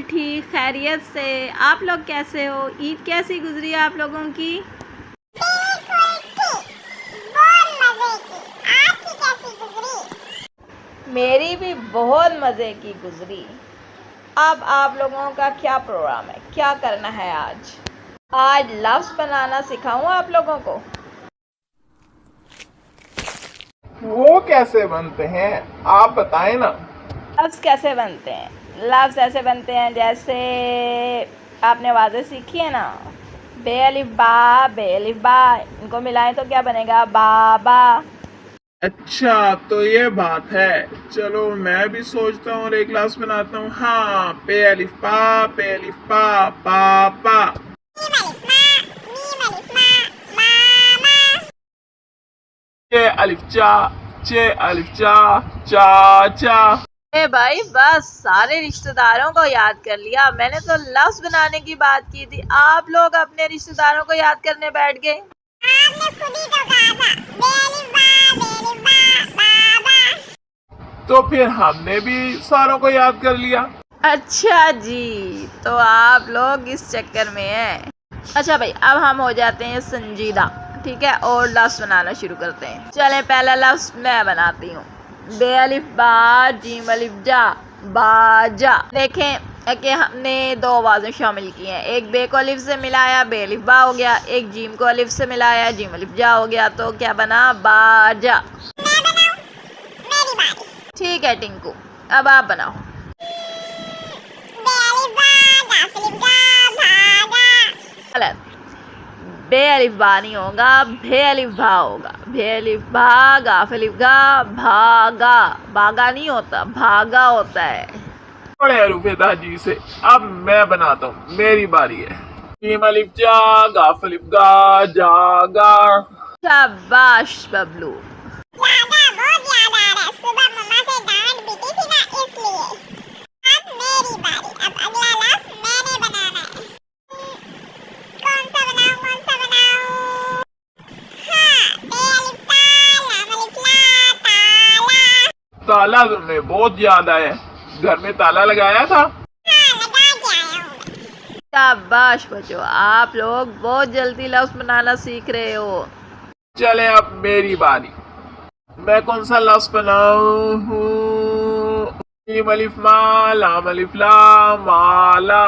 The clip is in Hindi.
ठीक खैरियत से। आप लोग कैसे हो? ईद कैसी गुजरी आप लोगों की? मेरी भी बहुत मज़े की गुजरी। अब आप लोगों का क्या प्रोग्राम है, क्या करना है आज? आज लफ्ज़ बनाना सिखाऊं आप लोगों को। वो कैसे बनते हैं आप बताएं ना। लफ्ज़ कैसे बनते हैं? लफ्ज़ ऐसे बनते हैं जैसे आपने आवाज़ें सीखी है ना, बे अलिफ बा, इनको मिलाएं तो क्या बनेगा? बाबा। अच्छा तो ये बात है। चलो मैं भी सोचता हूँ और एक क्लास बनाता हूँ। हाँ, पे अलिफ पा पापा। चे अलिफ चाचा। ए भाई बस, सारे रिश्तेदारों को याद कर लिया। मैंने तो लफ्ज़ बनाने की बात की थी, आप लोग अपने रिश्तेदारों को याद करने बैठ गए। आपने खुद ही तो कहा था बाबा। तो फिर हमने भी सारों को याद कर लिया। अच्छा जी, तो आप लोग इस चक्कर में हैं। अच्छा भाई, अब हम हो जाते हैं संजीदा, ठीक है, और लफ्ज़ बनाना शुरू करते हैं। चलें, पहला लफ्ज़ मैं बनाती हूँ। बे अलिफ बा जीम अलिफ जा, बाजा। देखें कि हमने दो आवाज़ें शामिल की हैं। एक बे को अलिफ से मिलाया, बे अलिफ बा हो गया। एक जीम को अलिफ से मिलाया, जीम अलिफ जा हो गया। तो क्या बना? बाजा। ठीक है टिंकू, अब आप बनाओ। गलत। बे अलिफ बा नहीं होगा, भे अलिफ भा होगा। भे अलिफ भा, गाफ अलिफ गा, भागा। भागा नहीं होता, भागा होता है। बड़े अरूफे दाजी से। अब मैं बनाता हूँ, मेरी बारी है। मीम अलिफ जा, गाफ अलिफ गा, जागा। शाबाश बबलू। बहुत याद आ रहा है। सुबह मम्मा से डांट पीटी थी ना, इसलिए। अब मेरी बारी। अब अगला लफ्ज़ मैंने बनाना है। कौन सा बनाऊं? हाँ, बे अलिफ ता, लाम अलिफ ला, ताला। ताला तुम्हें बहुत याद आया। घर में ताला लगाया था। हाँ, लगा के आया हूँ मैं। शाबाश बच्चों, आप लोग बहुत जल्दी लफ्ज़ बनाना सीख रहे हो। चले अब मेरी बारी। मैं कौन सा लफ्ज़ बनाऊं? मीम अलिफ मा, लाम अलिफ ला, माला।